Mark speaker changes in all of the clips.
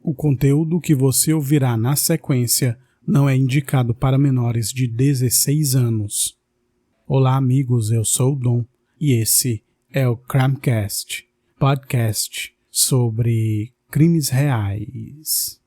Speaker 1: O conteúdo que você ouvirá na sequência não é indicado para menores de 16 anos. Olá, amigos, eu sou o Dom e esse é o Crimecast, podcast sobre crimes reais.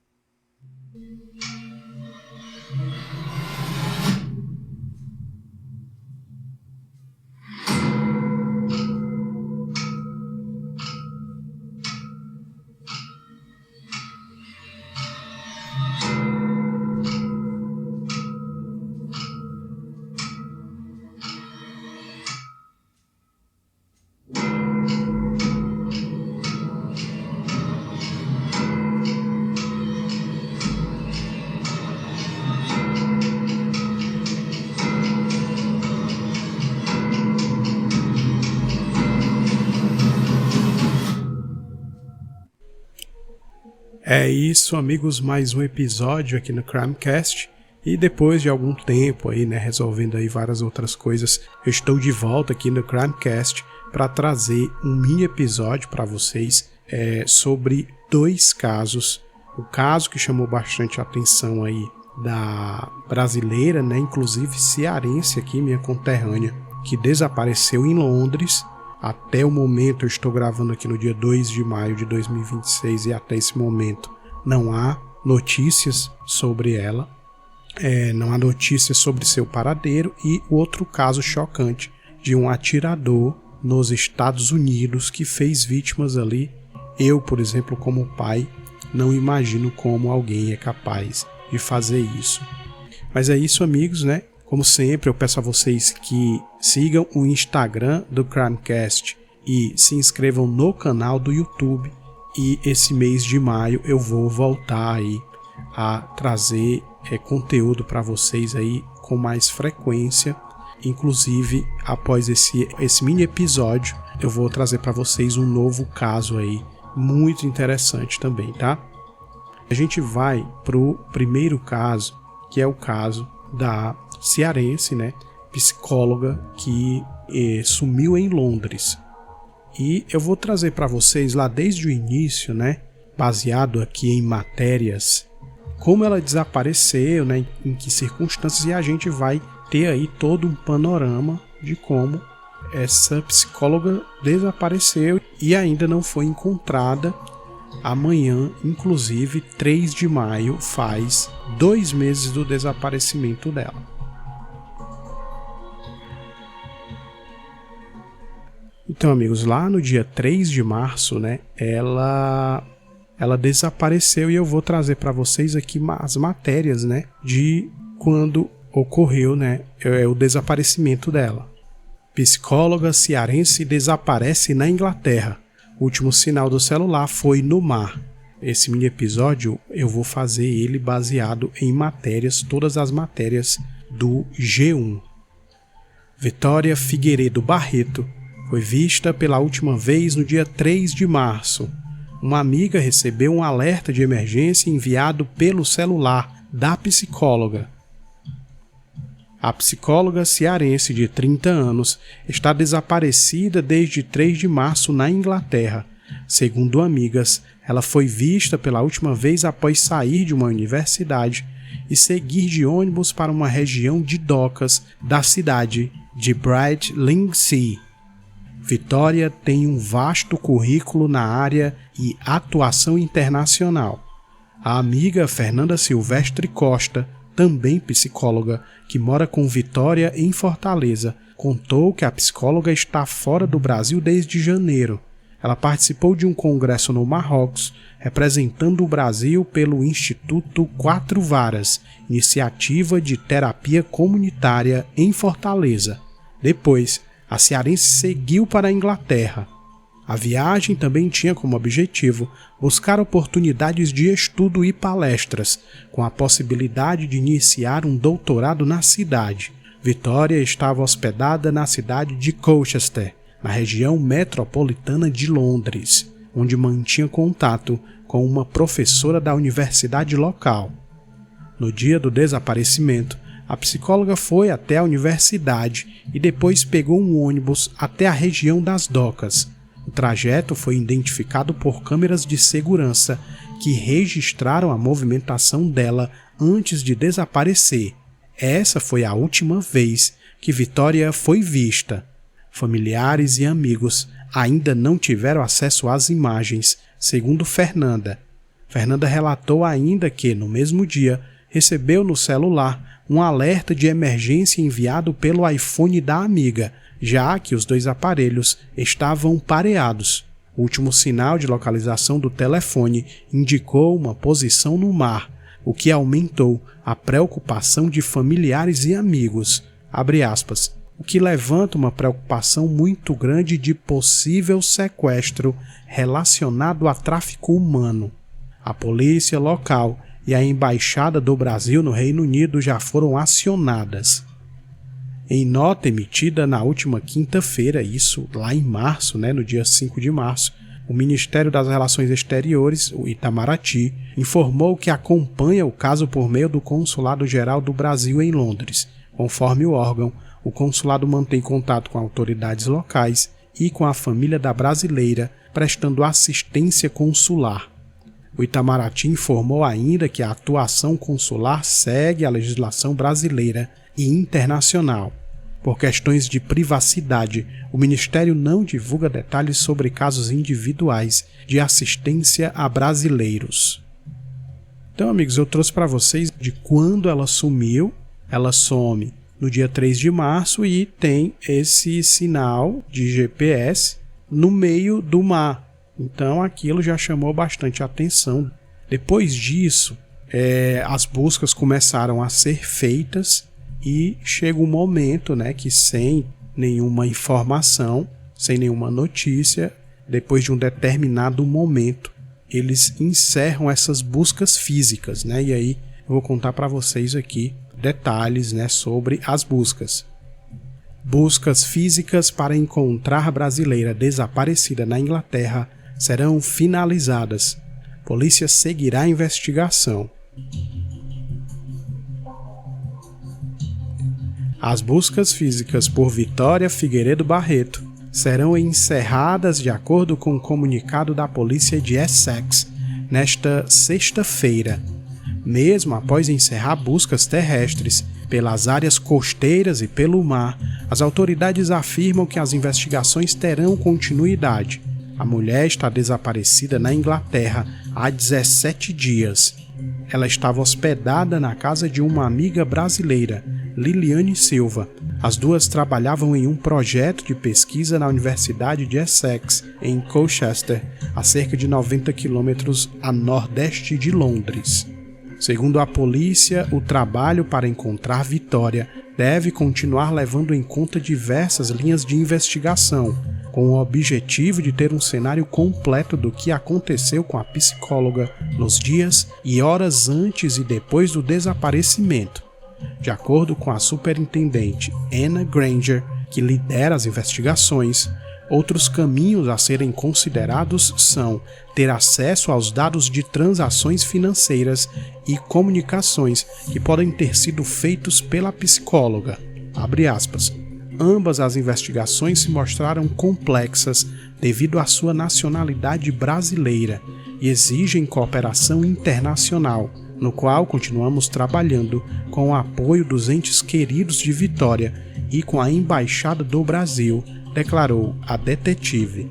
Speaker 1: É isso, amigos, mais um episódio aqui no Crimecast. E depois de algum tempo aí, resolvendo aí várias outras coisas, eu estou de volta aqui no Crimecast para trazer um mini episódio para vocês sobre dois casos. O caso que chamou bastante atenção aí da brasileira, inclusive cearense aqui, minha conterrânea, que desapareceu em Londres. Até o momento, eu estou gravando aqui no dia 2 de maio de 2026 e até esse momento não há notícias sobre ela, não há notícias sobre seu paradeiro. E outro caso chocante de um atirador nos Estados Unidos que fez vítimas ali. Eu, por exemplo, como pai, não imagino como alguém é capaz de fazer isso. Mas é isso, amigos, Como sempre, eu peço a vocês que sigam o Instagram do Crimecast e se inscrevam no canal do YouTube. E esse mês de maio eu vou voltar aí a trazer conteúdo para vocês aí com mais frequência. Inclusive, após esse mini episódio, eu vou trazer para vocês um novo caso aí, muito interessante também, tá? A gente vai pro primeiro caso, que é o caso da cearense, psicóloga que sumiu em Londres. E eu vou trazer para vocês lá desde o início, baseado aqui em matérias, como ela desapareceu, em que circunstâncias, e a gente vai ter aí todo um panorama de como essa psicóloga desapareceu e ainda não foi encontrada. Amanhã, inclusive, 3 de maio, faz 2 meses do desaparecimento dela. Então, amigos, lá no dia 3 de março, ela desapareceu e eu vou trazer para vocês aqui as matérias, de quando ocorreu, o desaparecimento dela. Psicóloga cearense desaparece na Inglaterra. O último sinal do celular foi no mar. Esse mini episódio eu vou fazer ele baseado em matérias, todas as matérias do G1. Vitória Figueiredo Barreto foi vista pela última vez no dia 3 de março. Uma amiga recebeu um alerta de emergência enviado pelo celular da psicóloga. A psicóloga cearense de 30 anos está desaparecida desde 3 de março na Inglaterra. Segundo amigas, ela foi vista pela última vez após sair de uma universidade e seguir de ônibus para uma região de docas da cidade de Brindley. Vitória tem um vasto currículo na área e atuação internacional. A amiga Fernanda Silvestre Costa, também psicóloga, que mora com Vitória em Fortaleza, contou que a psicóloga está fora do Brasil desde janeiro. Ela participou de um congresso no Marrocos, representando o Brasil pelo Instituto Quatro Varas, iniciativa de terapia comunitária em Fortaleza. Depois, a cearense seguiu para a Inglaterra. A viagem também tinha como objetivo buscar oportunidades de estudo e palestras, com a possibilidade de iniciar um doutorado na cidade. Vitória estava hospedada na cidade de Colchester, na região metropolitana de Londres, onde mantinha contato com uma professora da universidade local. No dia do desaparecimento, a psicóloga foi até a universidade e depois pegou um ônibus até a região das docas. O trajeto foi identificado por câmeras de segurança que registraram a movimentação dela antes de desaparecer. Essa foi a última vez que Vitória foi vista. Familiares e amigos ainda não tiveram acesso às imagens, segundo Fernanda. Fernanda relatou ainda que, no mesmo dia, recebeu no celular um alerta de emergência enviado pelo iPhone da amiga, já que os dois aparelhos estavam pareados. O último sinal de localização do telefone indicou uma posição no mar, o que aumentou a preocupação de familiares e amigos, abre aspas, o que levanta uma preocupação muito grande de possível sequestro relacionado a tráfico humano. A polícia local e a Embaixada do Brasil no Reino Unido já foram acionadas. Em nota emitida na última quinta-feira, isso lá em março, no dia 5 de março, o Ministério das Relações Exteriores, o Itamaraty, informou que acompanha o caso por meio do Consulado-Geral do Brasil em Londres. Conforme o órgão, o consulado mantém contato com autoridades locais e com a família da brasileira, prestando assistência consular. O Itamaraty informou ainda que a atuação consular segue a legislação brasileira e internacional. Por questões de privacidade, o Ministério não divulga detalhes sobre casos individuais de assistência a brasileiros. Então, amigos, eu trouxe para vocês de quando ela sumiu. Ela some no dia 3 de março e tem esse sinal de GPS no meio do mar. Então, aquilo já chamou bastante atenção. Depois disso, as buscas começaram a ser feitas. E chega um momento, que sem nenhuma informação, sem nenhuma notícia, depois de um determinado momento, eles encerram essas buscas físicas, E aí eu vou contar para vocês aqui detalhes, sobre as buscas. Buscas físicas para encontrar brasileira desaparecida na Inglaterra serão finalizadas. Polícia seguirá a investigação. As buscas físicas por Vitória Figueiredo Barreto serão encerradas de acordo com o comunicado da polícia de Essex nesta sexta-feira. Mesmo após encerrar buscas terrestres pelas áreas costeiras e pelo mar, as autoridades afirmam que as investigações terão continuidade. A mulher está desaparecida na Inglaterra há 17 dias. Ela estava hospedada na casa de uma amiga brasileira, Liliane Silva. As duas trabalhavam em um projeto de pesquisa na Universidade de Essex, em Colchester, a cerca de 90 quilômetros a nordeste de Londres. Segundo a polícia, o trabalho para encontrar Vitória deve continuar levando em conta diversas linhas de investigação, com o objetivo de ter um cenário completo do que aconteceu com a psicóloga nos dias e horas antes e depois do desaparecimento. De acordo com a superintendente Anna Granger, que lidera as investigações, outros caminhos a serem considerados são ter acesso aos dados de transações financeiras e comunicações que podem ter sido feitos pela psicóloga. Abre aspas. Ambas as investigações se mostraram complexas devido à sua nacionalidade brasileira e exigem cooperação internacional, no qual continuamos trabalhando com o apoio dos entes queridos de Vitória e com a Embaixada do Brasil, declarou a detetive.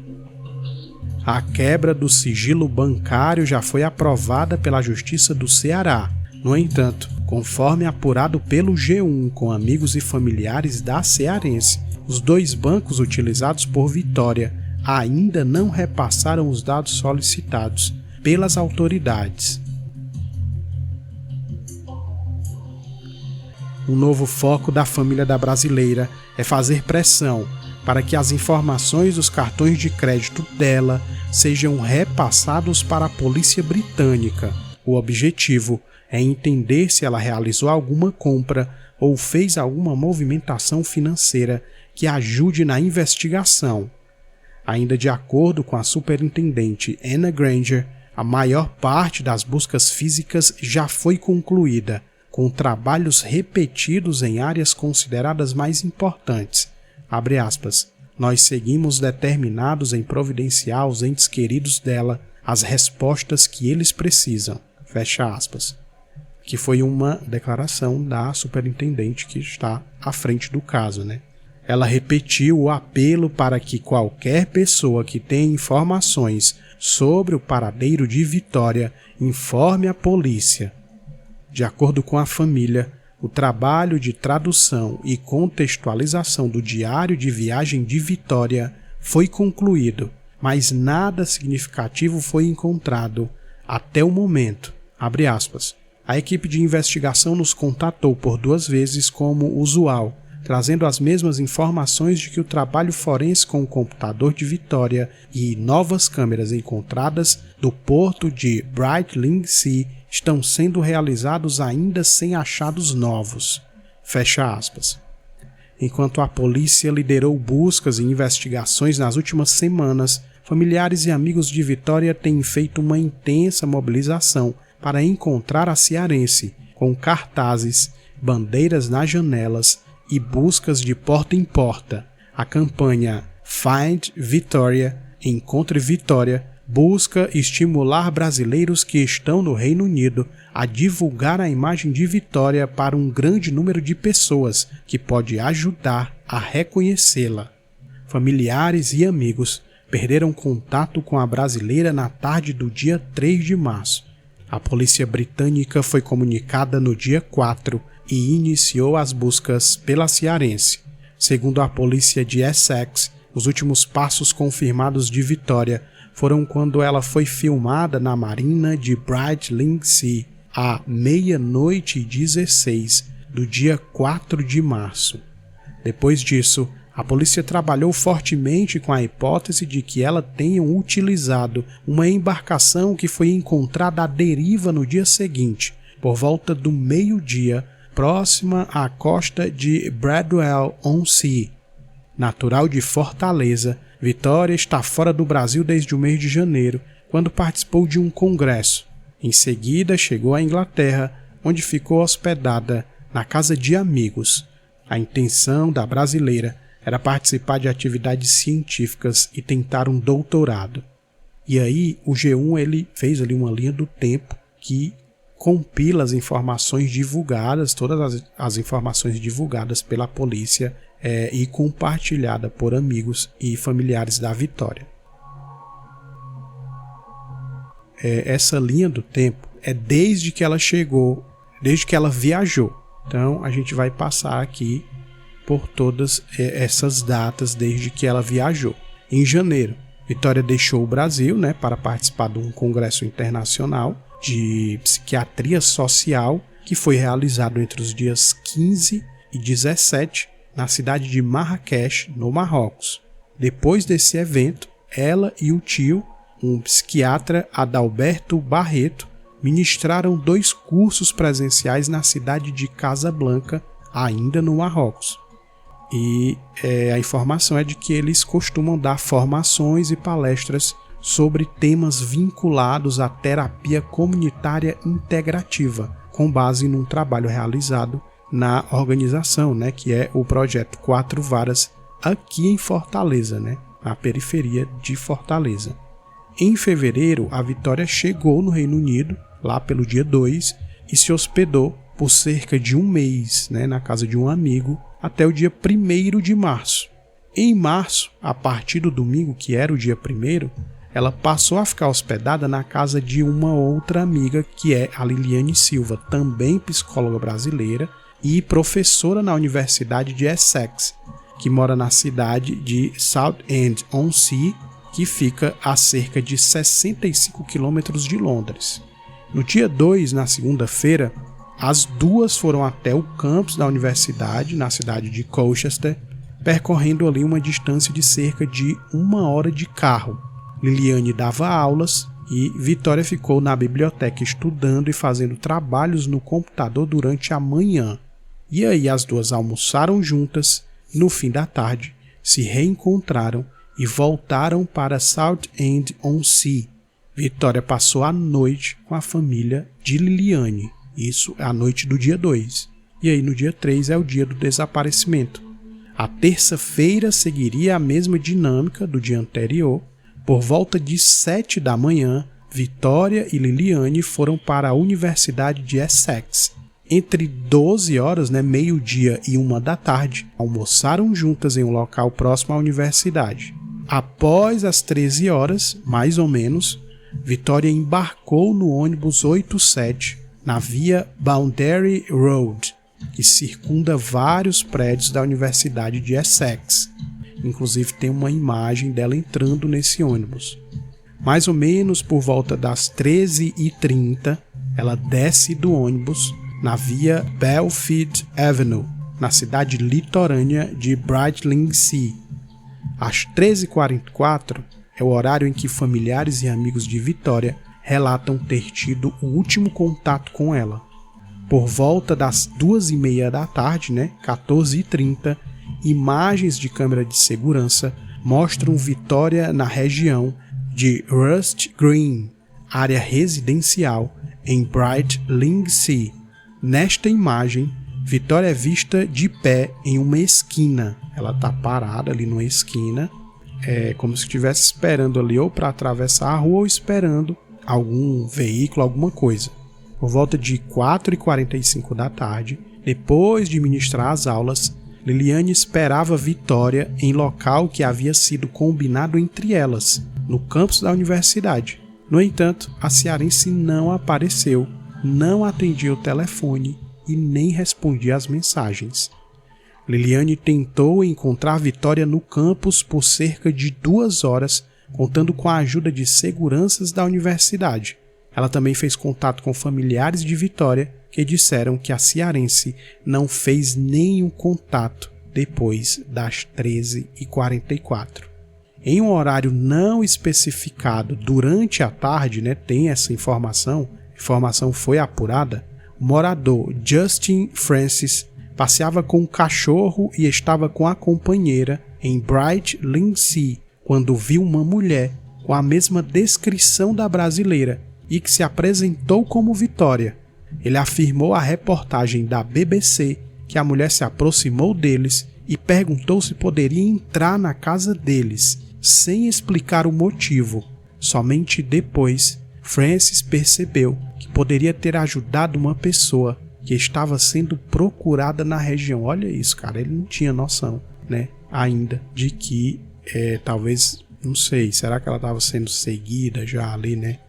Speaker 1: A quebra do sigilo bancário já foi aprovada pela Justiça do Ceará. No entanto, conforme apurado pelo G1 com amigos e familiares da cearense, os dois bancos utilizados por Vitória ainda não repassaram os dados solicitados pelas autoridades. Um novo foco da família da brasileira é fazer pressão para que as informações dos cartões de crédito dela sejam repassados para a polícia britânica. O objetivo é entender se ela realizou alguma compra ou fez alguma movimentação financeira que ajude na investigação. Ainda de acordo com a superintendente Anna Granger, a maior parte das buscas físicas já foi concluída, com trabalhos repetidos em áreas consideradas mais importantes. Abre aspas. Nós seguimos determinados em providenciar os entes queridos dela as respostas que eles precisam. Fecha aspas. Que foi uma declaração da superintendente que está à frente do caso, né? Ela repetiu o apelo para que qualquer pessoa que tenha informações sobre o paradeiro de Vitória informe a polícia. De acordo com a família, o trabalho de tradução e contextualização do diário de viagem de Vitória foi concluído, mas nada significativo foi encontrado até o momento. Abre aspas. A equipe de investigação nos contatou por 2 vezes como usual, trazendo as mesmas informações de que o trabalho forense com o computador de Vitória e novas câmeras encontradas do porto de Brightlingsea estão sendo realizados ainda sem achados novos. Fecha aspas. Enquanto a polícia liderou buscas e investigações nas últimas semanas, familiares e amigos de Vitória têm feito uma intensa mobilização para encontrar a cearense, com cartazes, bandeiras nas janelas e buscas de porta em porta. A campanha Find Victoria, Encontre Vitória, busca estimular brasileiros que estão no Reino Unido a divulgar a imagem de Vitória para um grande número de pessoas que pode ajudar a reconhecê-la. Familiares e amigos perderam contato com a brasileira na tarde do dia 3 de março. A polícia britânica foi comunicada no dia 4 e iniciou as buscas pela cearense. Segundo a polícia de Essex, os últimos passos confirmados de Vitória foram quando ela foi filmada na marina de Brightlingsea à 00:16 do dia 4 de março. Depois disso, a polícia trabalhou fortemente com a hipótese de que ela tenha utilizado uma embarcação que foi encontrada à deriva no dia seguinte, por volta do meio-dia, próxima à costa de Bradwell-on-Sea. Natural de Fortaleza, Vitória está fora do Brasil desde o mês de janeiro, quando participou de um congresso. Em seguida, chegou à Inglaterra, onde ficou hospedada na casa de amigos. A intenção da brasileira era participar de atividades científicas e tentar um doutorado. E aí o G1 ele fez ali uma linha do tempo que compila as informações divulgadas, todas as informações divulgadas pela polícia e compartilhada por amigos e familiares da Vitória. Essa linha do tempo é desde que ela chegou, desde que ela viajou. Então a gente vai passar aqui por todas essas datas desde que ela viajou. Em janeiro, Vitória deixou o Brasil, né, para participar de um congresso internacional de psiquiatria social que foi realizado entre os dias 15 e 17 na cidade de Marrakech, no Marrocos. Depois desse evento, ela e o tio, um psiquiatra, Adalberto Barreto, ministraram 2 cursos presenciais na cidade de Casablanca, ainda no Marrocos. E a informação é de que eles costumam dar formações e palestras sobre temas vinculados à terapia comunitária integrativa, com base num trabalho realizado na organização, né, que é o projeto 4 Varas, aqui em Fortaleza, né, na periferia de Fortaleza. Em fevereiro, a Vitória chegou no Reino Unido, lá pelo dia 2, e se hospedou por cerca de um mês, né, na casa de um amigo, até o dia 1º de março. Em março, a partir do domingo, que era o dia 1º, ela passou a ficar hospedada na casa de uma outra amiga, que é a Liliane Silva, também psicóloga brasileira e professora na Universidade de Essex, que mora na cidade de Southend-on-Sea, que fica a cerca de 65 quilômetros de Londres. No dia 2, na segunda-feira, as duas foram até o campus da universidade, na cidade de Colchester, percorrendo ali uma distância de cerca de 1 hora de carro. Liliane dava aulas e Vitória ficou na biblioteca estudando e fazendo trabalhos no computador durante a manhã. E aí as duas almoçaram juntas, no fim da tarde, se reencontraram e voltaram para Southend-on-Sea. Vitória passou a noite com a família de Liliane. Isso é a noite do dia 2. E aí no dia 3 é o dia do desaparecimento. A terça-feira seguiria a mesma dinâmica do dia anterior. Por volta de 7 da manhã, Vitória e Liliane foram para a Universidade de Essex. Entre 12 horas, meio-dia e 1 da tarde, almoçaram juntas em um local próximo à universidade. Após as 13 horas, mais ou menos, Vitória embarcou no ônibus 87 na via Boundary Road, que circunda vários prédios da Universidade de Essex. Inclusive tem uma imagem dela entrando nesse ônibus. Mais ou menos por volta das 13h30, ela desce do ônibus na via Belfield Avenue, na cidade litorânea de Brightlingsea. Às 13h44 é o horário em que familiares e amigos de Vitória relatam ter tido o último contato com ela. Por volta das 2h30 da tarde, 14h30, imagens de câmera de segurança mostram Vitória na região de Rust Green, área residencial em Brightlingsea. Nesta imagem, Vitória é vista de pé em uma esquina. Ela está parada ali numa esquina, como se estivesse esperando ali ou para atravessar a rua ou esperando algum veículo, alguma coisa. Por volta de 4h45 da tarde, depois de ministrar as aulas, Liliane esperava Vitória em local que havia sido combinado entre elas, no campus da universidade. No entanto, a cearense não apareceu, não atendia o telefone e nem respondia às mensagens. Liliane tentou encontrar Vitória no campus por cerca de 2 horas, contando com a ajuda de seguranças da universidade. Ela também fez contato com familiares de Vitória, que disseram que a cearense não fez nenhum contato depois das 13h44. Em um horário não especificado durante a tarde, tem essa informação, a informação foi apurada, o morador Justin Francis passeava com um cachorro e estava com a companheira em Brightlingsea quando viu uma mulher com a mesma descrição da brasileira e que se apresentou como Vitória. Ele afirmou à reportagem da BBC que a mulher se aproximou deles e perguntou se poderia entrar na casa deles, sem explicar o motivo. Somente depois, Francis percebeu que poderia ter ajudado uma pessoa que estava sendo procurada na região. Olha isso, cara, ele não tinha noção, ainda, de que talvez, não sei, será que ela estava sendo seguida já ali,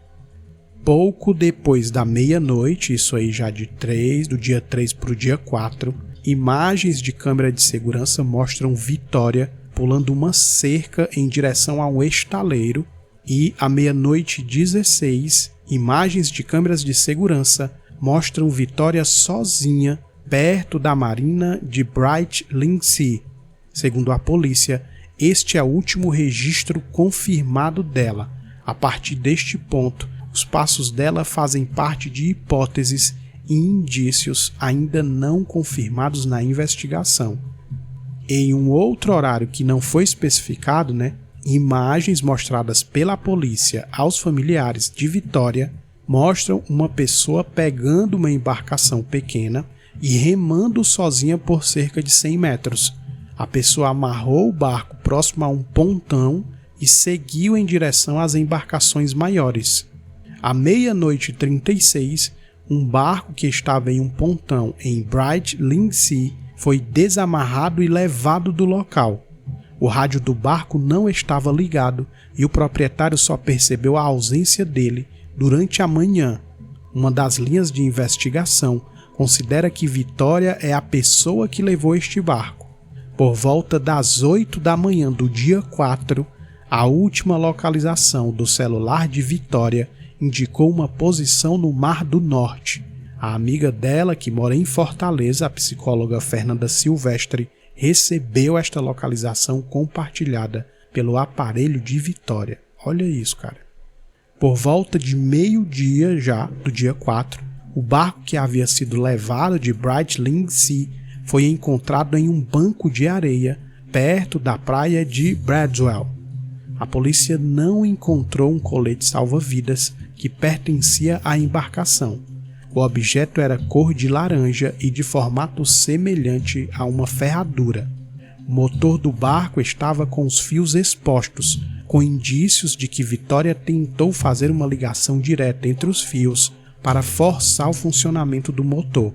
Speaker 1: Pouco depois da meia-noite, isso aí já do dia 3 para o dia 4, imagens de câmera de segurança mostram Vitória pulando uma cerca em direção a um estaleiro e, à meia-noite 16, imagens de câmeras de segurança mostram Vitória sozinha perto da marina de Brightlingsea. Segundo a polícia, este é o último registro confirmado dela. A partir deste ponto, os passos dela fazem parte de hipóteses e indícios ainda não confirmados na investigação. Em um outro horário que não foi especificado, imagens mostradas pela polícia aos familiares de Vitória mostram uma pessoa pegando uma embarcação pequena e remando sozinha por cerca de 100 metros. A pessoa amarrou o barco próximo a um pontão e seguiu em direção às embarcações maiores. À meia-noite 36, um barco que estava em um pontão em Brightlingsea foi desamarrado e levado do local. O rádio do barco não estava ligado e o proprietário só percebeu a ausência dele durante a manhã. Uma das linhas de investigação considera que Vitória é a pessoa que levou este barco. Por volta das 8 da manhã do dia 4, a última localização do celular de Vitória indicou uma posição no Mar do Norte. A amiga dela, que mora em Fortaleza, a psicóloga Fernanda Silvestre, recebeu esta localização compartilhada pelo aparelho de Vitória. Olha isso, cara. Por volta de meio-dia já, do dia 4, o barco que havia sido levado de Brightlingsea foi encontrado em um banco de areia perto da praia de Bradwell. A polícia não encontrou um colete salva-vidas que pertencia à embarcação. O objeto era cor de laranja e de formato semelhante a uma ferradura. O motor do barco estava com os fios expostos, com indícios de que Vitória tentou fazer uma ligação direta entre os fios para forçar o funcionamento do motor.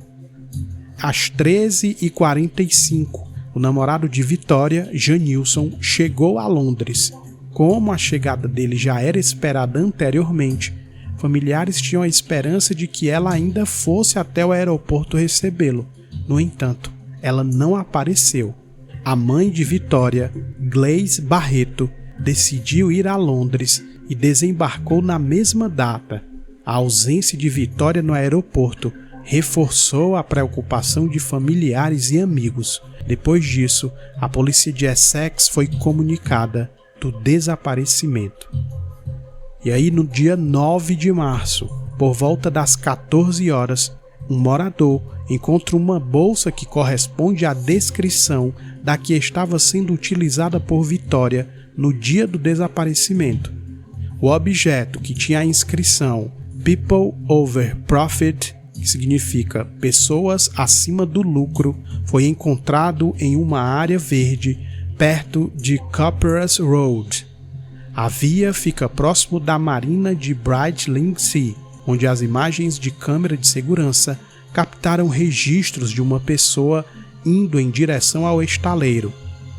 Speaker 1: Às 13h45, o namorado de Vitória, Janilson, chegou a Londres. Como a chegada dele já era esperada anteriormente, familiares tinham a esperança de que ela ainda fosse até o aeroporto recebê-lo. No entanto, ela não apareceu. A mãe de Vitória, Gleice Barreto, decidiu ir a Londres e desembarcou na mesma data. A ausência de Vitória no aeroporto reforçou a preocupação de familiares e amigos. Depois disso, a polícia de Essex foi comunicada do desaparecimento. E aí, no dia 9 de março, por volta das 14 horas, um morador encontra uma bolsa que corresponde à descrição da que estava sendo utilizada por Vitória no dia do desaparecimento. O objeto, que tinha a inscrição People over Profit, que significa pessoas acima do lucro, foi encontrado em uma área verde perto de Copperas Road. A via fica próximo da marina de Brightlingsea, onde as imagens de câmera de segurança captaram registros de uma pessoa indo em direção ao estaleiro.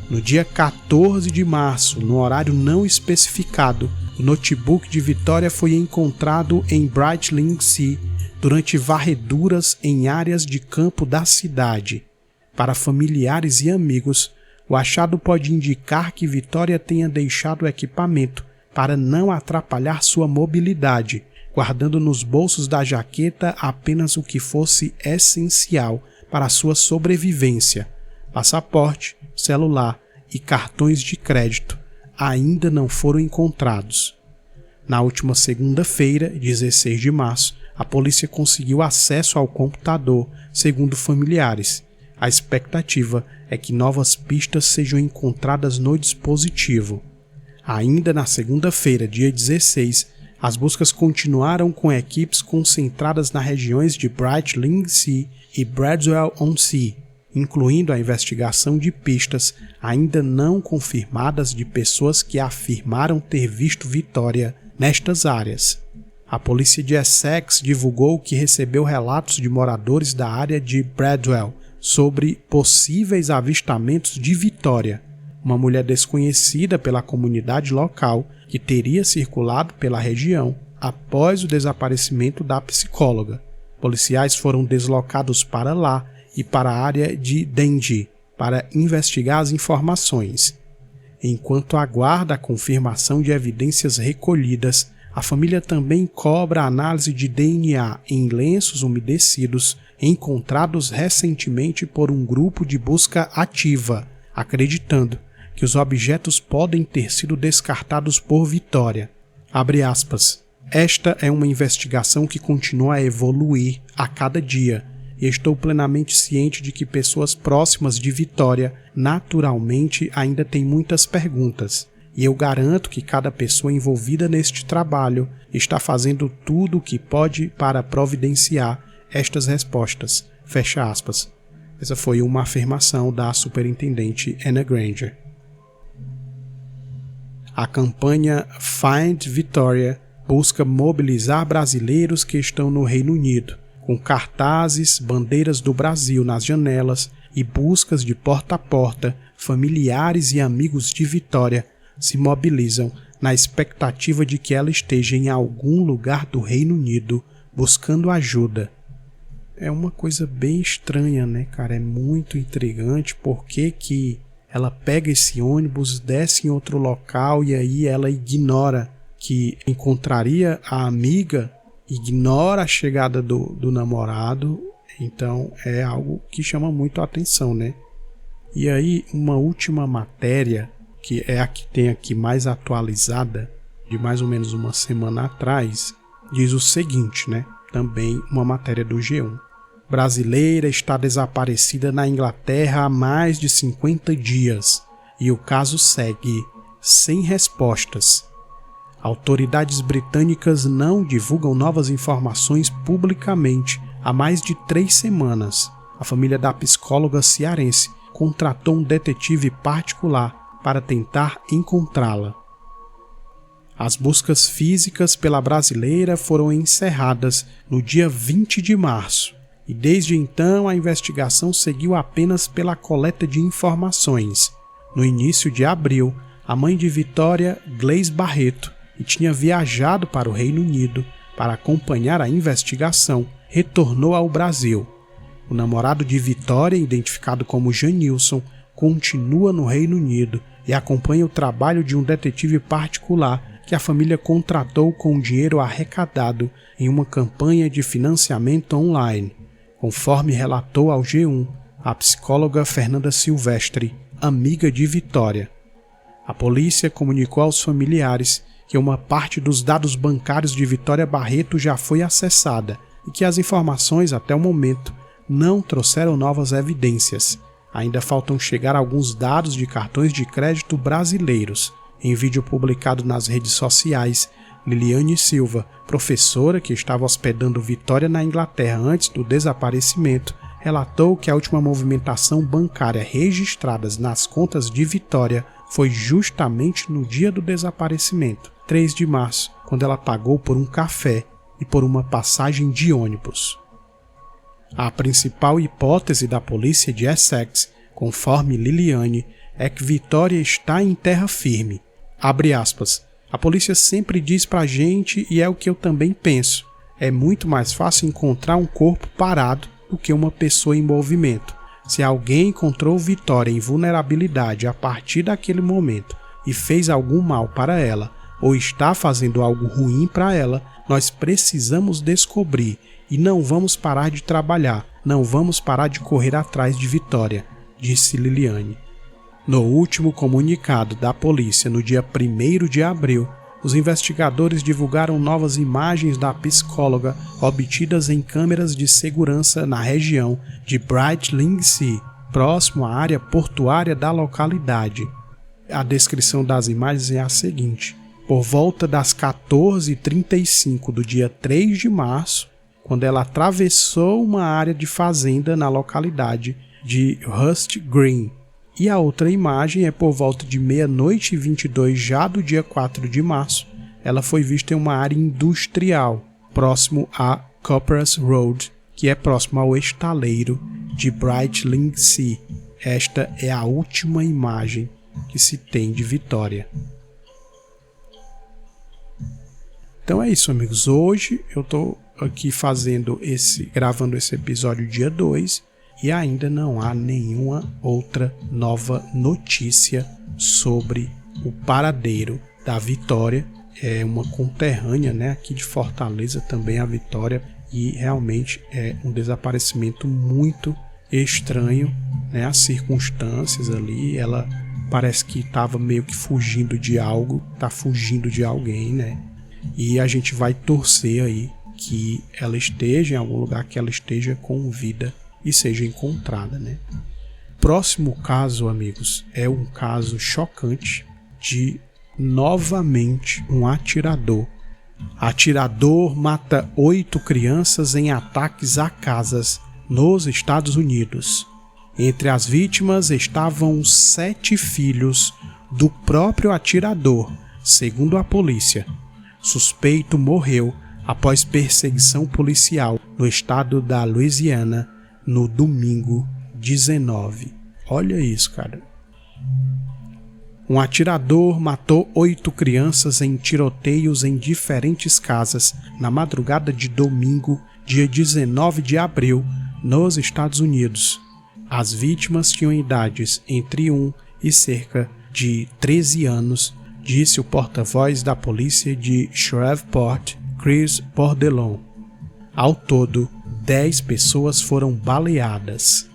Speaker 1: No dia 14 de março, no horário não especificado, o notebook de Vitória foi encontrado em Brightlingsea durante varreduras em áreas de campo da cidade. Para familiares e amigos, o achado pode indicar que Vitória tenha deixado o equipamento para não atrapalhar sua mobilidade, guardando nos bolsos da jaqueta apenas o que fosse essencial para sua sobrevivência. Passaporte, celular e cartões de crédito ainda não foram encontrados. Na última segunda-feira, 16 de março, a polícia conseguiu acesso ao computador, segundo familiares. A expectativa é que novas pistas sejam encontradas no dispositivo. Ainda na segunda-feira, dia 16, as buscas continuaram com equipes concentradas nas regiões de Brightlingsea e Bradwell-on-Sea, incluindo a investigação de pistas ainda não confirmadas de pessoas que afirmaram ter visto Vitória nestas áreas. A polícia de Essex divulgou que recebeu relatos de moradores da área de Bradwell sobre possíveis avistamentos de Vitória, uma mulher desconhecida pela comunidade local que teria circulado pela região após o desaparecimento da psicóloga. Policiais foram deslocados para lá e para a área de Dundee para investigar as informações. Enquanto aguarda a confirmação de evidências recolhidas, a família também cobra a análise de DNA em lenços umedecidos encontrados recentemente por um grupo de busca ativa, acreditando que os objetos podem ter sido descartados por Vitória. Abre aspas. Esta é uma investigação que continua a evoluir a cada dia e estou plenamente ciente de que pessoas próximas de Vitória naturalmente ainda têm muitas perguntas. E eu garanto que cada pessoa envolvida neste trabalho está fazendo tudo o que pode para providenciar estas respostas. Fecha aspas. Essa foi uma afirmação da superintendente Anna Granger. A campanha Find Victoria busca mobilizar brasileiros que estão no Reino Unido, com cartazes, bandeiras do Brasil nas janelas e buscas de porta a porta. Familiares e amigos de Vitória se mobilizam na expectativa de que ela esteja em algum lugar do Reino Unido buscando ajuda. É uma coisa bem estranha, né, cara? É muito intrigante porque que ela pega esse ônibus, desce em outro local e aí ela ignora que encontraria a amiga, ignora a chegada do namorado. Então é algo que chama muito a atenção, né? E aí uma última matéria, que é a que tem aqui mais atualizada, de mais ou menos uma semana atrás, diz o seguinte, né? Também uma matéria do G1. Brasileira está desaparecida na Inglaterra há mais de 50 dias e o caso segue sem respostas. Autoridades britânicas não divulgam novas informações publicamente há mais de 3 semanas. A família da psicóloga cearense contratou um detetive particular para tentar encontrá-la. As buscas físicas pela brasileira foram encerradas no dia 20 de março, e desde então a investigação seguiu apenas pela coleta de informações. No início de abril, a mãe de Vitória, Gleice Barreto, que tinha viajado para o Reino Unido para acompanhar a investigação, retornou ao Brasil. O namorado de Vitória, identificado como Janilson, continua no Reino Unido e acompanha o trabalho de um detetive particular que a família contratou com o dinheiro arrecadado em uma campanha de financiamento online, conforme relatou ao G1 a psicóloga Fernanda Silvestre, amiga de Vitória. A polícia comunicou aos familiares que uma parte dos dados bancários de Vitória Barreto já foi acessada e que as informações até o momento não trouxeram novas evidências. Ainda faltam chegar alguns dados de cartões de crédito brasileiros. Em vídeo publicado nas redes sociais, Liliane Silva, professora que estava hospedando Vitória na Inglaterra antes do desaparecimento, relatou que a última movimentação bancária registrada nas contas de Vitória foi justamente no dia do desaparecimento, 3 de março, quando ela pagou por um café e por uma passagem de ônibus. A principal hipótese da polícia de Essex, conforme Liliane, é que Vitória está em terra firme. Abre aspas. A polícia sempre diz pra gente, e é o que eu também penso, é muito mais fácil encontrar um corpo parado do que uma pessoa em movimento. Se alguém encontrou Vitória em vulnerabilidade a partir daquele momento e fez algum mal para ela, ou está fazendo algo ruim para ela, nós precisamos descobrir e não vamos parar de trabalhar, não vamos parar de correr atrás de Vitória, disse Liliane. No último comunicado da polícia, no dia 1º de abril, os investigadores divulgaram novas imagens da psicóloga obtidas em câmeras de segurança na região de Brightlingsea, próximo à área portuária da localidade. A descrição das imagens é a seguinte: por volta das 14h35 do dia 3 de março, quando ela atravessou uma área de fazenda na localidade de Hurst Green. E a outra imagem é por volta de 00h22 já do dia 4 de março. Ela foi vista em uma área industrial, próximo a Coppers Road, que é próximo ao estaleiro de Brightlingsea. Esta é a última imagem que se tem de Vitória. Então é isso, amigos. Hoje eu estou aqui gravando esse episódio dia 2. E ainda não há nenhuma outra nova notícia sobre o paradeiro da Vitória. É uma conterrânea, né, aqui de Fortaleza também a Vitória, e realmente é um desaparecimento muito estranho, né, as circunstâncias ali, ela parece que estava meio que fugindo de algo, está fugindo de alguém, né, e a gente vai torcer aí que ela esteja em algum lugar, que ela esteja com vida e seja encontrada, né? Próximo caso, amigos, é um caso chocante de novamente um atirador. Atirador mata 8 crianças em ataques a casas nos Estados Unidos. Entre as vítimas estavam 7 filhos do próprio atirador, segundo a polícia. Suspeito morreu após perseguição policial no estado da Louisiana no domingo 19. Olha isso, cara. Um atirador matou 8 crianças em tiroteios em diferentes casas na madrugada de domingo, dia 19 de abril, nos Estados Unidos. As vítimas tinham idades entre 1 e cerca de 13 anos, disse o porta-voz da polícia de Shreveport, Chris Bordelon. Ao todo, 10 pessoas foram baleadas.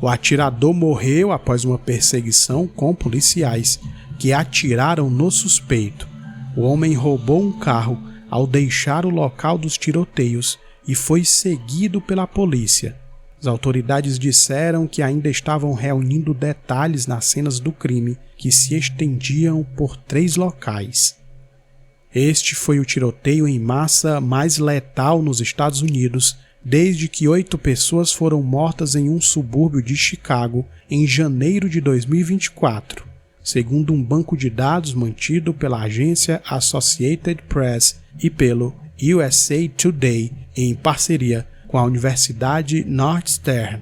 Speaker 1: O atirador morreu após uma perseguição com policiais que atiraram no suspeito. O homem roubou um carro ao deixar o local dos tiroteios e foi seguido pela polícia. As autoridades disseram que ainda estavam reunindo detalhes nas cenas do crime que se estendiam por 3 locais. Este foi o tiroteio em massa mais letal nos Estados Unidos desde que 8 pessoas foram mortas em um subúrbio de Chicago em janeiro de 2024. segundo um banco de dados mantido pela agência Associated Press e pelo USA Today em parceria com a Universidade Northwestern.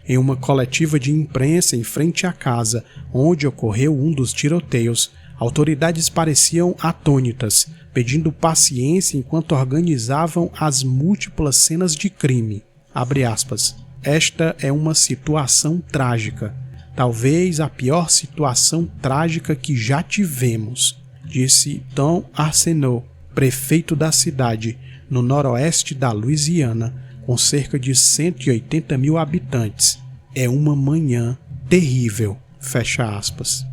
Speaker 1: Em uma coletiva de imprensa em frente à casa onde ocorreu um dos tiroteios, autoridades pareciam atônitas, pedindo paciência enquanto organizavam as múltiplas cenas de crime. Abre aspas. Esta é uma situação trágica, talvez a pior situação trágica que já tivemos, disse Tom Arsenault, prefeito da cidade, no noroeste da Louisiana, com cerca de 180 mil habitantes. É uma manhã terrível, fecha aspas.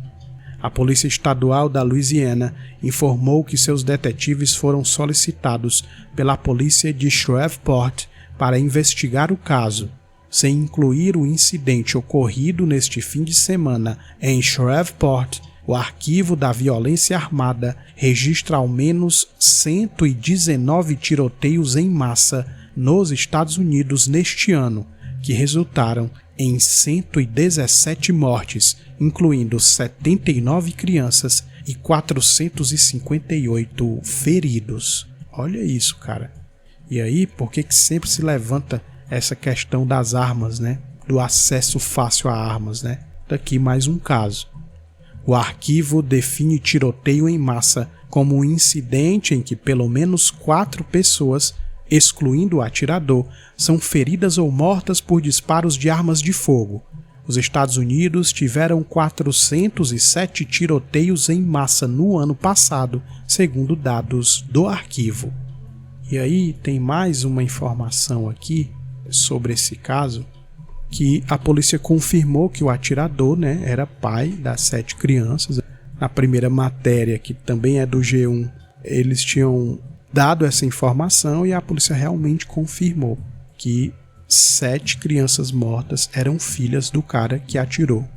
Speaker 1: A Polícia Estadual da Louisiana informou que seus detetives foram solicitados pela polícia de Shreveport para investigar o caso, sem incluir o incidente ocorrido neste fim de semana em Shreveport. O arquivo da violência armada registra ao menos 119 tiroteios em massa nos Estados Unidos neste ano, que resultaram em 117 mortes, incluindo 79 crianças e 458 feridos. Olha isso, cara. E aí, por que sempre se levanta essa questão das armas, né? Do acesso fácil a armas, né? Daqui mais um caso. O arquivo define tiroteio em massa como um incidente em que pelo menos 4 pessoas, excluindo o atirador, são feridas ou mortas por disparos de armas de fogo. Os Estados Unidos tiveram 407 tiroteios em massa no ano passado, segundo dados do arquivo. E aí tem mais uma informação aqui sobre esse caso, que a polícia confirmou que o atirador, né, era pai das 7 crianças. Na primeira matéria, que também é do G1, eles tinham dado essa informação e a polícia realmente confirmou que 7 crianças mortas eram filhas do cara que atirou.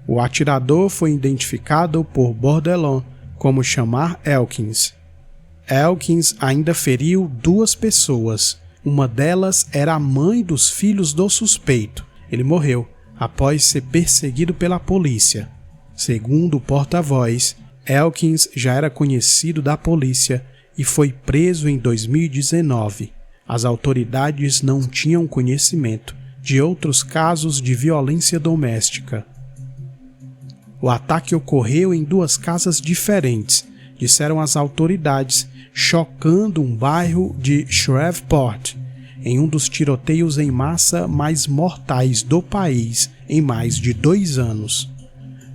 Speaker 1: O atirador foi identificado por Bordelon como Shamar Elkins. Elkins ainda feriu 2 pessoas. Uma delas era a mãe dos filhos do suspeito. Ele morreu após ser perseguido pela polícia. Segundo o porta-voz, Elkins já era conhecido da polícia e foi preso em 2019. As autoridades não tinham conhecimento de outros casos de violência doméstica. O ataque ocorreu em 2 casas diferentes, disseram as autoridades, chocando um bairro de Shreveport, em um dos tiroteios em massa mais mortais do país em mais de 2 anos.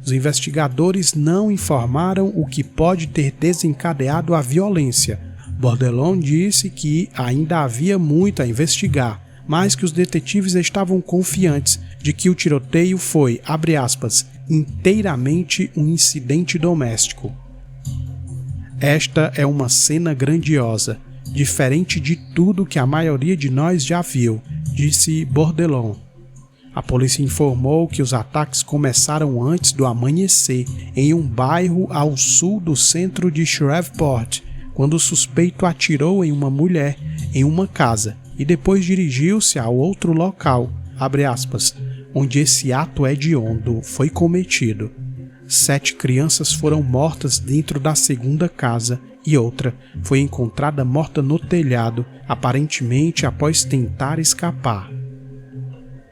Speaker 1: Os investigadores não informaram o que pode ter desencadeado a violência. Bordelon disse que ainda havia muito a investigar, mas que os detetives estavam confiantes de que o tiroteio foi, abre aspas, inteiramente um incidente doméstico. Esta é uma cena grandiosa, diferente de tudo que a maioria de nós já viu, disse Bordelon. A polícia informou que os ataques começaram antes do amanhecer em um bairro ao sul do centro de Shreveport, quando o suspeito atirou em uma mulher em uma casa e depois dirigiu-se a outro local, abre aspas, onde esse ato hediondo foi cometido. 7 crianças foram mortas dentro da segunda casa e outra foi encontrada morta no telhado, aparentemente após tentar escapar.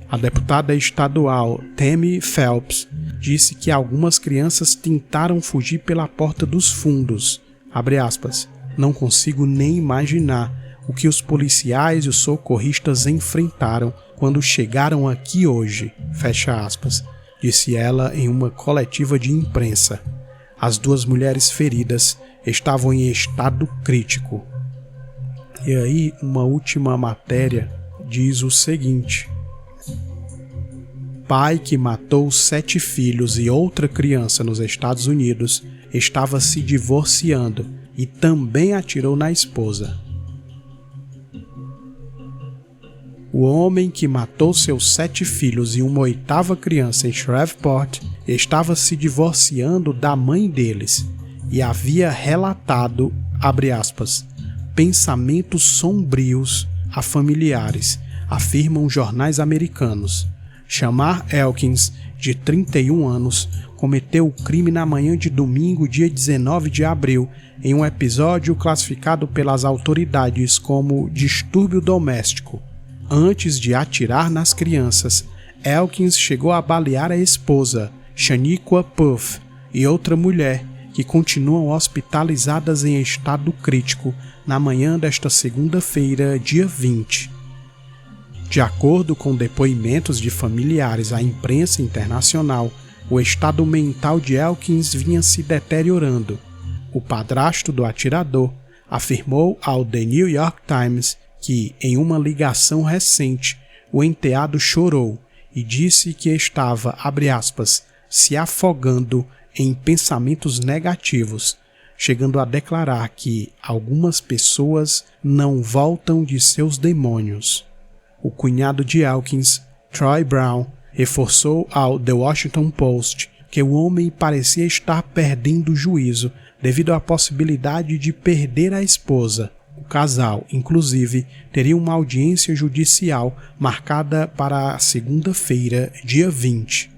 Speaker 1: A deputada estadual Tammy Phelps disse que algumas crianças tentaram fugir pela porta dos fundos. Abre aspas, não consigo nem imaginar o que os policiais e os socorristas enfrentaram quando chegaram aqui hoje, fecha aspas, disse ela em uma coletiva de imprensa. As 2 mulheres feridas estavam em estado crítico. E aí, uma última matéria diz o seguinte: pai que matou 7 filhos e outra criança nos Estados Unidos estava se divorciando e também atirou na esposa. O homem que matou seus 7 filhos e uma 8ª criança em Shreveport estava se divorciando da mãe deles e havia relatado, abre aspas, pensamentos sombrios a familiares, afirmam jornais americanos. Shamar Elkins, de 31 anos, cometeu o crime na manhã de domingo, dia 19 de abril, em um episódio classificado pelas autoridades como distúrbio doméstico. Antes de atirar nas crianças, Elkins chegou a balear a esposa, Shaniqua Puff, e outra mulher, que continuam hospitalizadas em estado crítico na manhã desta segunda-feira, dia 20. De acordo com depoimentos de familiares à imprensa internacional, o estado mental de Elkins vinha se deteriorando. O padrasto do atirador afirmou ao The New York Times que, em uma ligação recente, o enteado chorou e disse que estava, abre aspas, se afogando em pensamentos negativos, chegando a declarar que algumas pessoas não voltam de seus demônios. O cunhado de Elkins, Troy Brown, reforçou ao The Washington Post que o homem parecia estar perdendo o juízo devido à possibilidade de perder a esposa. O casal, inclusive, teria uma audiência judicial marcada para a segunda-feira, dia 20.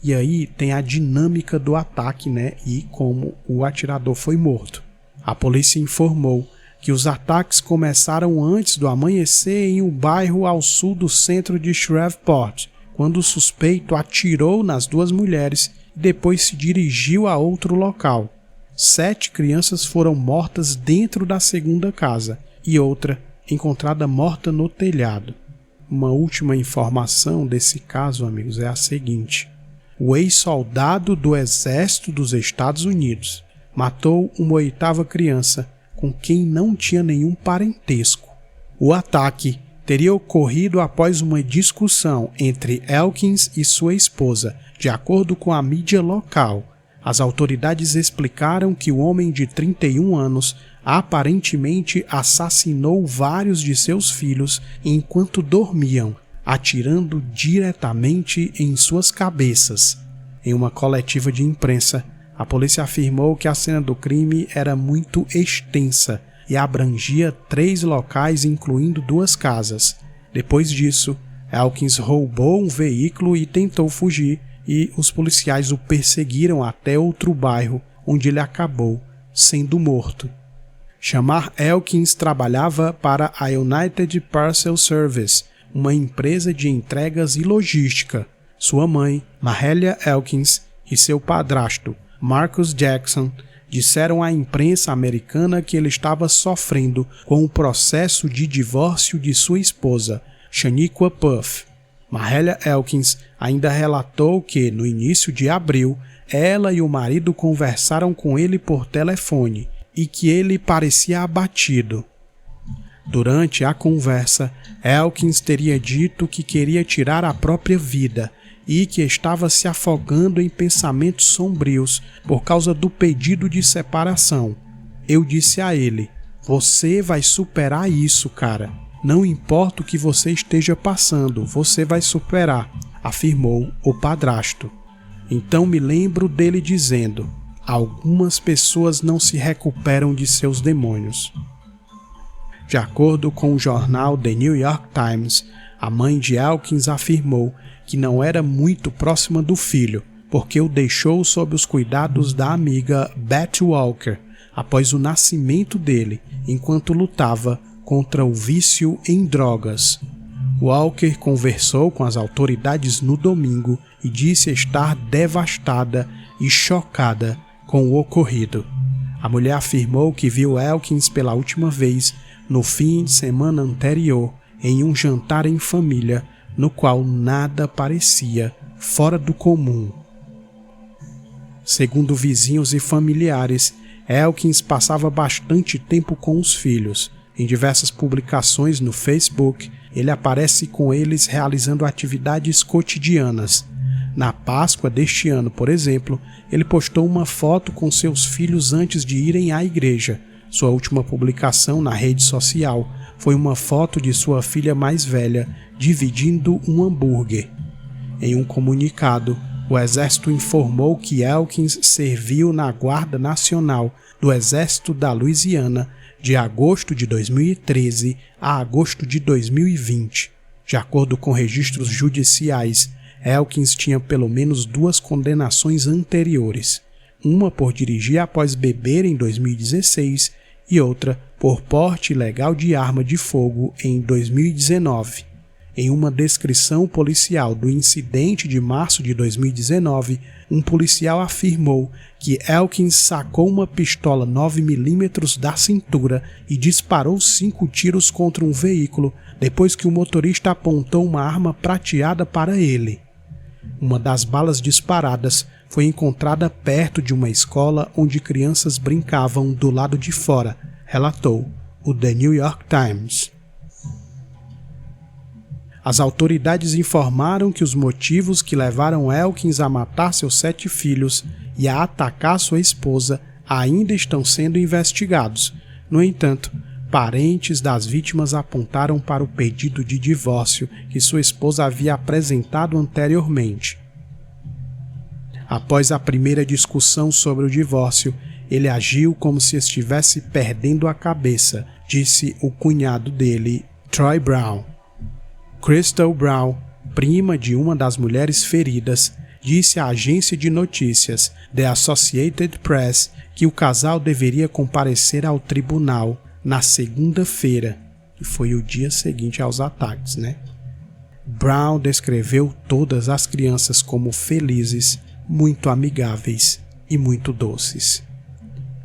Speaker 1: E aí tem a dinâmica do ataque, né, e como o atirador foi morto. A polícia informou que os ataques começaram antes do amanhecer em um bairro ao sul do centro de Shreveport, quando o suspeito atirou nas duas mulheres e depois se dirigiu a outro local. 7 crianças foram mortas dentro da segunda casa e outra encontrada morta no telhado. Uma última informação desse caso, amigos, é a seguinte. O ex-soldado do Exército dos Estados Unidos matou uma 8ª criança com quem não tinha nenhum parentesco. O ataque teria ocorrido após uma discussão entre Elkins e sua esposa, de acordo com a mídia local. As autoridades explicaram que o homem de 31 anos aparentemente assassinou vários de seus filhos enquanto dormiam, atirando diretamente em suas cabeças. Em uma coletiva de imprensa, a polícia afirmou que a cena do crime era muito extensa e abrangia 3 locais, incluindo 2 casas. Depois disso, Elkins roubou um veículo e tentou fugir, e os policiais o perseguiram até outro bairro, onde ele acabou sendo morto. Shamar Elkins trabalhava para a United Parcel Service, uma empresa de entregas e logística. Sua mãe, Mahalia Elkins, e seu padrasto, Marcus Jackson, disseram à imprensa americana que ele estava sofrendo com o processo de divórcio de sua esposa, Shaniqua Puff. Mahalia Elkins ainda relatou que, no início de abril, ela e o marido conversaram com ele por telefone e que ele parecia abatido. Durante a conversa, Elkins teria dito que queria tirar a própria vida e que estava se afogando em pensamentos sombrios por causa do pedido de separação. Eu disse a ele, você vai superar isso, cara. Não importa o que você esteja passando, você vai superar, afirmou o padrasto. Então me lembro dele dizendo, algumas pessoas não se recuperam de seus demônios. De acordo com o jornal The New York Times, a mãe de Elkins afirmou que não era muito próxima do filho, porque o deixou sob os cuidados da amiga Beth Walker após o nascimento dele, enquanto lutava contra o vício em drogas. Walker conversou com as autoridades no domingo e disse estar devastada e chocada com o ocorrido. A mulher afirmou que viu Elkins pela última vez no fim de semana anterior em um jantar em família, no qual nada parecia fora do comum. Segundo vizinhos e familiares, Elkins passava bastante tempo com os filhos. Em diversas publicações no Facebook, ele aparece com eles realizando atividades cotidianas. Na Páscoa deste ano, por exemplo, ele postou uma foto com seus filhos antes de irem à igreja. Sua última publicação na rede social foi uma foto de sua filha mais velha dividindo um hambúrguer. Em um comunicado, o Exército informou que Elkins serviu na Guarda Nacional do Exército da Louisiana de agosto de 2013 a agosto de 2020. De acordo com registros judiciais, Elkins tinha pelo menos 2 condenações anteriores, uma por dirigir após beber em 2016 e outra por porte ilegal de arma de fogo em 2019. Em uma descrição policial do incidente de março de 2019, um policial afirmou que Elkins sacou uma pistola 9mm da cintura e disparou 5 tiros contra um veículo depois que o motorista apontou uma arma prateada para ele. Uma das balas disparadas foi encontrada perto de uma escola onde crianças brincavam do lado de fora, relatou o The New York Times. As autoridades informaram que os motivos que levaram Elkins a matar seus 7 filhos e a atacar sua esposa ainda estão sendo investigados. No entanto, parentes das vítimas apontaram para o pedido de divórcio que sua esposa havia apresentado anteriormente. Após a primeira discussão sobre o divórcio, ele agiu como se estivesse perdendo a cabeça, disse o cunhado dele, Troy Brown. Crystal Brown, prima de uma das mulheres feridas, disse à agência de notícias The Associated Press que o casal deveria comparecer ao tribunal na segunda-feira, que foi o dia seguinte aos ataques, Brown descreveu todas as crianças como felizes, muito amigáveis e muito doces.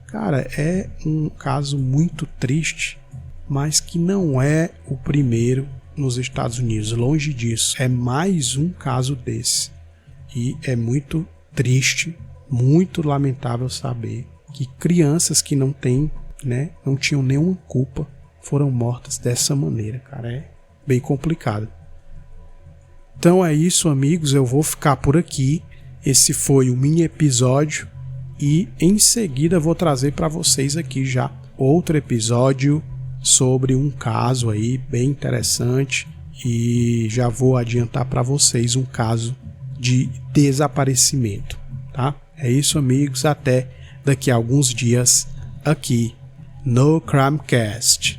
Speaker 1: Cara, é um caso muito triste, mas que não é o primeiro nos Estados Unidos, longe disso. É mais um caso desse. E é muito triste, muito lamentável saber que crianças que não têm, não tinham nenhuma culpa, foram mortas dessa maneira, cara. É bem complicado. Então é isso, amigos, eu vou ficar por aqui. Esse foi o mini episódio e em seguida vou trazer para vocês aqui já outro episódio sobre um caso aí bem interessante e já vou adiantar para vocês um caso de desaparecimento, tá? É isso, amigos, até daqui a alguns dias aqui no Crimecast.